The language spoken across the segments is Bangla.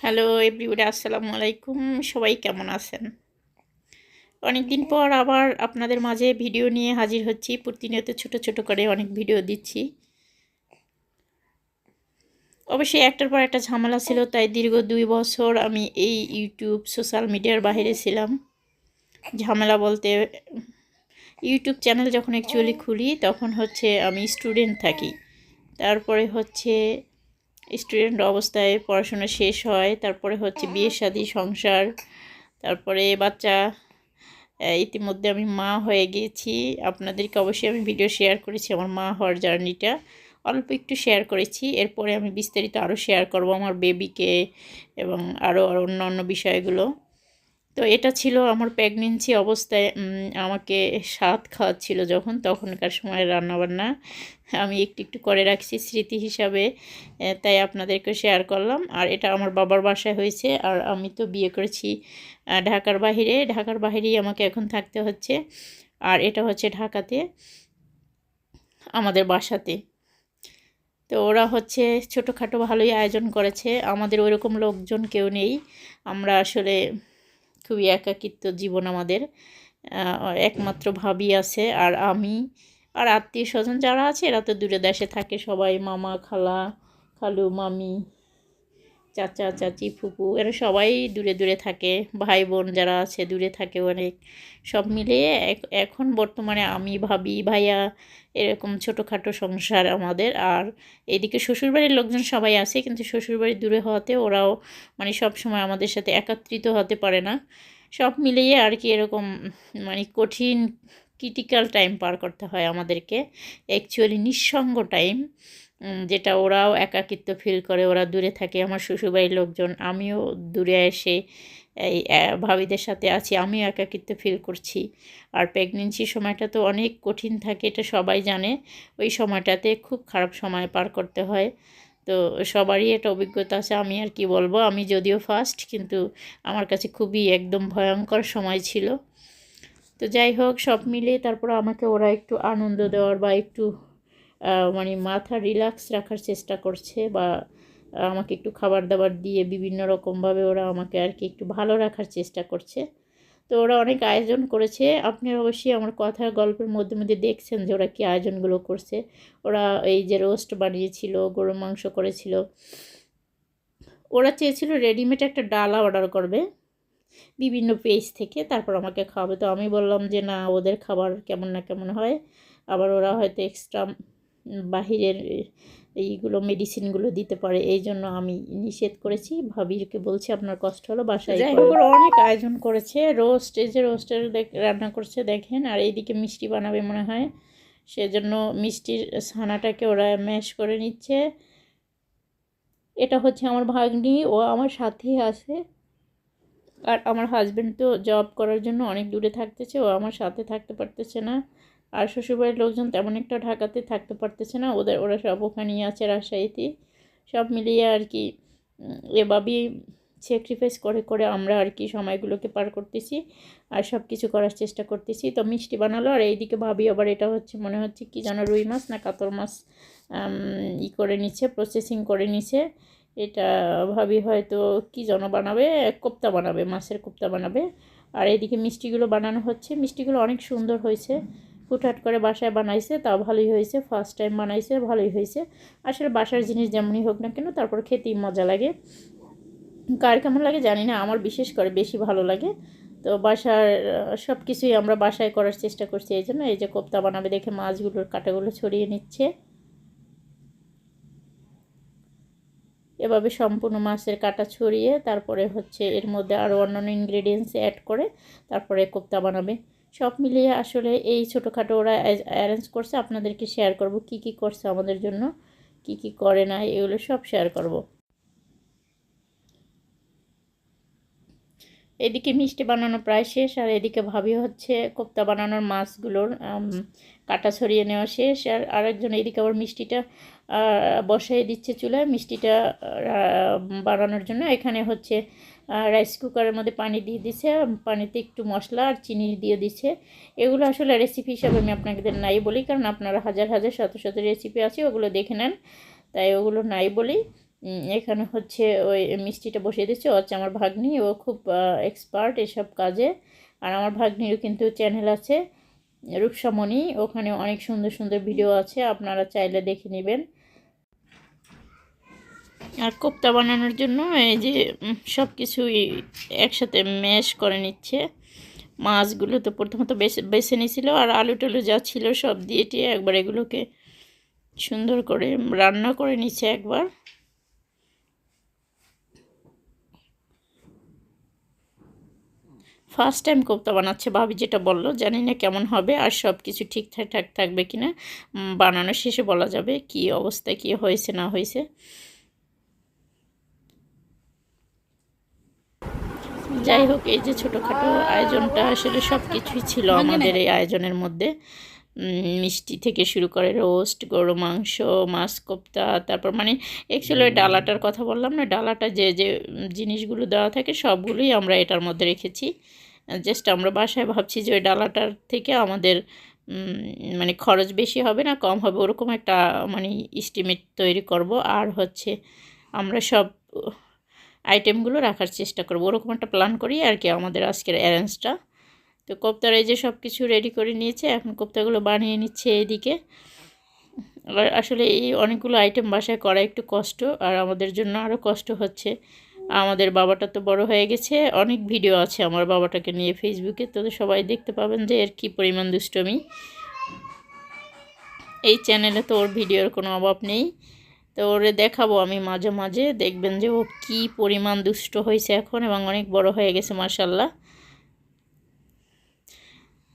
হ্যালো এভরিবডি, আসসালামু আলাইকুম। সবাই কেমন আছেন? অনেক দিন পর আবার আপনাদের মাঝে ভিডিও নিয়ে হাজির হচ্ছি। প্রতিনিয়ত ছোট ছোট করে অনেক ভিডিও দিচ্ছি। অবশ্যই একটার পর একটা ঝামেলা ছিল, তাই দীর্ঘ 2 বছর আমি এই ইউটিউব সোশ্যাল মিডিয়ার বাইরে ছিলাম। ঝামেলা বলতে, ইউটিউব চ্যানেল যখন অ্যাকচুয়ালি খুলি তখন হচ্ছে আমি স্টুডেন্ট থাকি। তারপরে হচ্ছে স্টুডেন্ট অবস্থায় পড়াশোনা শেষ হয়, তারপরে হচ্ছে বিয়ে শাদী সংসার, তারপরে বাচ্চা। ইতিমধ্যে আমি মা হয়ে গিয়েছি। আপনাদেরকে অবশ্যই আমি ভিডিও শেয়ার করেছি আমার মা হওয়ার জার্নিটা, অল্প একটু শেয়ার করেছি। এরপরে আমি বিস্তারিত আরও শেয়ার করব আমার বেবিকে এবং আরও অন্য বিষয়গুলো। তো এটা ছিল আমার প্রেগনেন্সি অবস্থায় আমাকে স্বাদ খাওয়াচ্ছিল যখন, তখনকার সময়ের রান্নাবান্না আমি একটু একটু করে রাখছি স্মৃতি হিসাবে, তাই আপনাদেরকে শেয়ার করলাম। আর এটা আমার বাবার বাসায় হয়েছে, আর আমি তো বিয়ে করেছি ঢাকার বাহিরে। ঢাকার বাহিরেই আমাকে এখন থাকতে হচ্ছে। আর এটা হচ্ছে ঢাকাতে আমাদের বাসাতে। তো ওরা হচ্ছে ছোটোখাটো ভালোই আয়োজন করেছে, আমাদের ওইরকম লোকজন কেউ নেই। আমরা আসলে খুবই একাকিত্ব জীবন আমাদের। একমাত্র ভাবি আছে আর আমি, আর আত্মীয় স্বজন যারা আছে এরা তো দূরে দেশে থাকে সবাই, মামা খালা খালু মামি চাচা চাচি ফুপু এরা সবাই দূরে দূরে থাকে। ভাই বোন যারা আছে দূরে থাকে অনেক। সব মিলিয়ে এখন বর্তমানে আমি ভাবি ভাইয়া এরকম ছোটোখাটো সংসার আমাদের। আর এদিকে শ্বশুরবাড়ির লোকজন সবাই আছে, কিন্তু শ্বশুরবাড়ি দূরে হওয়াতে ওরাও মানে সব সময় আমাদের সাথে একত্রিত হতে পারে না। সব মিলিয়ে আর কি এরকম মানে কঠিন ক্রিটিক্যাল টাইম পার করতে হয় আমাদেরকে, অ্যাকচুয়ালি নিঃসঙ্গ টাইম, যেটা ওরাও একাকিত্ব ফিল করে, ওরা দূরে থাকে আমার শ্বশুরবাড়ির লোকজন। আমিও দূরে এসে এই ভাবিদের সাথে আছি, আমিও একাকিত্ব ফিল করছি। আর প্রেগনেন্সির সময়টা তো অনেক কঠিন থাকে, এটা সবাই জানে। ওই সময়টাতে খুব খারাপ সময় পার করতে হয়। তো সবারই এটা অভিজ্ঞতা আছে, আমি আর কি বলবো। আমি যদিও ফার্স্ট, কিন্তু আমার কাছে খুবই একদম ভয়ঙ্কর সময় ছিল। তো যাই হোক, সব মিলিয়ে তারপর আমাকে ওরা একটু আনন্দ দেওয়ার বা একটু মানে মাথা রিল্যাক্স রাখার চেষ্টা করছে, বা আমাকে একটু খাবার দাবার দিয়ে বিভিন্ন রকমভাবে ওরা আমাকে আর কি একটু ভালো রাখার চেষ্টা করছে। তো ওরা অনেক আয়োজন করেছে, আপনি অবশ্যই আমার কথার গল্পের মধ্যে মধ্যে দেখছেন যে ওরা কী আয়োজনগুলো করছে। ওরা এই যে রোস্ট বানিয়েছিল, গরুর মাংস করেছিল। ওরা চেয়েছিল রেডিমেড একটা ডালা অর্ডার করবে বিভিন্ন পেজ থেকে, তারপর আমাকে খাওয়াবে। তো আমি বললাম যে না, ওদের খাবার কেমন না কেমন হয়, আবার ওরা হয়তো এক্সট্রা বাহিরের এইগুলো মেডিসিনগুলো দিতে পারে, এই জন্য আমি নিষেধ করেছি। ভাবিকে বলছি আপনার কষ্ট হলো বাসায়। যাই হোক, ওরা অনেক আয়োজন করেছে, রোস্ট, এই যে রোস্টের রান্না করছে দেখেন, আর এইদিকে মিষ্টি বানাবে মনে হয়, সেজন্য মিষ্টির ছানাটাকে ওরা ম্যাশ করে নিচ্ছে। এটা হচ্ছে আমার ভাগ্নি, ও আমার সাথেই আছে। আর আমার হাজব্যান্ড তো জব করার জন্য অনেক দূরে থাকতেছে, ও আমার সাথে থাকতে পারতেছে না। আর শ্বশুরবাড়ির লোকজন তেমন একটা ঢাকাতে থাকতে পারতেছে না, ওরা সব ওখানেই আছে রাজশাহীতে। সব মিলিয়ে আর কি এভাবেই স্যাক্রিফাইস করে করে আমরা আর কি সময়গুলোকে পার করতেছি, আর সব কিছু করার চেষ্টা করতেছি। তো মিষ্টি বানালো, আর এইদিকে ভাবি আবার এটা হচ্ছে মনে হচ্ছে কি যেন রুই মাছ না কাতল মাছ করে নিচ্ছে, প্রসেসিং করে নিচ্ছে। এটা ভাবি হয়তো কি যেন বানাবে, কোপ্তা বানাবে, মাছের কোপ্তা বানাবে। আর এদিকে মিষ্টিগুলো বানানো হচ্ছে, মিষ্টিগুলো অনেক সুন্দর হয়েছে, হুটহাট করে বাসায় বানাইছে, তাও ভালোই হয়েছে। ফার্স্ট টাইম বানাইছে, ভালোই হয়েছে। আসলে বাসার জিনিস যেমনই হোক না কেন, তারপর খেতেই মজা লাগে। কার কেমন লাগে জানি না, আমার বিশেষ করে বেশি ভালো লাগে। তো বাসার সব কিছুই আমরা বাসায় করার চেষ্টা করছি, এই জন্য এই যে কোপ্তা বানাবে দেখে মাছগুলোর কাঁটাগুলো ছড়িয়ে নিচ্ছে। এভাবে সম্পূর্ণ মাছের কাটা ছড়িয়ে তারপরে হচ্ছে এর মধ্যে আরও অন্যান্য ইনগ্রেডিয়েন্টস অ্যাড করে তারপরে কোপ্তা বানাবে। সব মিলিয়ে আসলে এই ছোটোখাটো ওরা অ্যারেঞ্জ করছে, আপনাদেরকে শেয়ার করব কি কি করছে আমাদের জন্য, কি কি করে না, এগুলো সব শেয়ার করব। এদিকে মিষ্টি বানানো প্রায় শেষ, আর এদিকে ভাবি হচ্ছে কোপ্তা বানানোর মাছগুলোর কাটা ছড়িয়ে নেওয়া শেষ। আর আরেকজন এদিকে আবার মিষ্টিটা বসাই দিচ্ছে চুলায়, মিষ্টিটা বানানোর জন্য। এখানে হচ্ছে রাইস কুকারের মধ্যে পানি দিয়ে দিছে, পানিতে একটু মশলা আর চিনি দিয়ে দিচ্ছে। এগুলো আসলে রেসিপি হিসাবে আমি আপনাদের নাই বলি, কারণ আপনারা হাজার হাজার শত শত রেসিপি আছে, ওগুলো দেখে নেন, তাই ওগুলো নাই বলি। এখানে হচ্ছে ওই মিষ্টিটা বসিয়ে দিচ্ছে। ও হচ্ছে আমার ভাগ্নি, ও খুব এক্সপার্ট এসব কাজে। আর আমার ভাগ্নিরও কিন্তু চ্যানেল আছে রূপসামণি, ওখানে অনেক সুন্দর সুন্দর ভিডিও আছে, আপনারা চাইলে দেখে নেবেন। আর কোপ্তা বানানোর জন্য এই যে সব কিছুই একসাথে ম্যাশ করে নিচ্ছে। মাছগুলো তো প্রথমত বেছে নিয়েছিল, আর আলু টালু যা ছিল সব দিয়ে টিয়ে একবার এগুলোকে সুন্দর করে রান্না করে নিচ্ছে একবার। ফার্স্ট টাইম কোপ্তা বানাচ্ছে ভাবি, যেটা বললো জানি না কেমন হবে, আর সব কিছু ঠিকঠাক থাকবে কিনা বানানো শেষে বলা যাবে কি অবস্থা, কি হয়েছে না হয়েছে। যাই হোক, এই যে ছোটোখাটো আয়োজনটা আসলে সব কিছুই ছিল আমাদের এই আয়োজনের মধ্যে। মিষ্টি থেকে শুরু করে রোস্ট, গরু মাংস, মাছ কোপ্তা, তারপর মানে অ্যাকচুয়ালি ওই ডালাটার কথা বললাম না, ডালাটা যে যে জিনিসগুলো দেওয়া থাকে সবগুলোই আমরা এটার মধ্যে রেখেছি। জাস্ট আমরা বাসায় ভাবছি যে ওই ডালাটার থেকে আমাদের মানে খরচ বেশি হবে না কম হবে, ওরকম একটা মানে এস্টিমেট তৈরি করব। আর হচ্ছে আমরা সব আইটেমগুলো রাখার চেষ্টা করব, ওরকম একটা প্ল্যান করি আর কি আমাদের আজকের অ্যারেঞ্জটা। তো কোপ্তার এই যে সব কিছু রেডি করে নিয়েছে, এখন কোপ্তাগুলো বানিয়ে নিচ্ছে এদিকে। আর আসলে এই অনেকগুলো আইটেম বাসায় করা একটু কষ্ট, আর আমাদের জন্য আরও কষ্ট হচ্ছে। আমাদের বাবাটা তো বড় হয়ে গেছে, অনেক ভিডিও আছে আমার বাবাটাকে নিয়ে ফেসবুকে, তো সবাই দেখতে পাবেন যে এর কী পরিমাণ দুষ্টমি। এই চ্যানেলে তো ওর ভিডিওর কোনো অভাব নেই, তো ওরে দেখাবো আমি মাঝে মাঝে, দেখবেন যে ও কী পরিমাণ দুষ্ট হয়েছে এখন, এবং অনেক বড় হয়ে গেছে মাশাল্লাহ।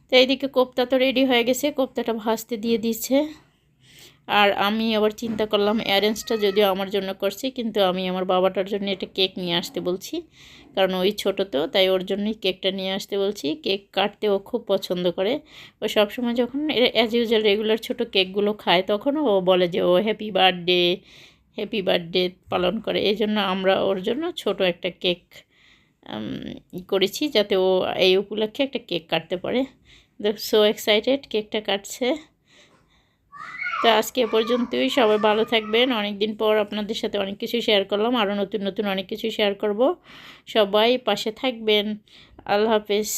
তো এইদিকে কোপ্তা তো রেডি হয়ে গেছে, কোপ্তাটা ভাজতে দিয়ে দিচ্ছে। আর আমি আবার চিন্তা করলাম অ্যারেঞ্জটা যদিও আমার জন্য করছি, কিন্তু আমি আমার বাবাটার জন্য এটা কেক নিয়ে আসতে বলছি, কারণ ওই ছোটো তো, তাই ওর জন্যই কেকটা নিয়ে আসতে বলছি। কেক কাটতে ও খুব পছন্দ করে, ও সবসময় যখন অ্যাজ ইউজুয়াল রেগুলার ছোটো কেকগুলো খায় তখন ও বলে যে ও হ্যাপি বার্থডে পালন করে। এই জন্য আমরা ওর জন্য ছোট একটা কেক করেছি, যাতে ও এই উপলক্ষে একটা কেক কাটতে পারে। সো এক্সাইটেড, কেকটা কাটছে। তো আজকে এ পর্যন্তই, সবাই ভালো থাকবেন। অনেক দিন পর আপনাদের সাথে অনেক কিছু শেয়ার করলাম, আরও নতুন নতুন অনেক কিছু শেয়ার করব। সবাই পাশে থাকবেন। আল্লাহ হাফেজ।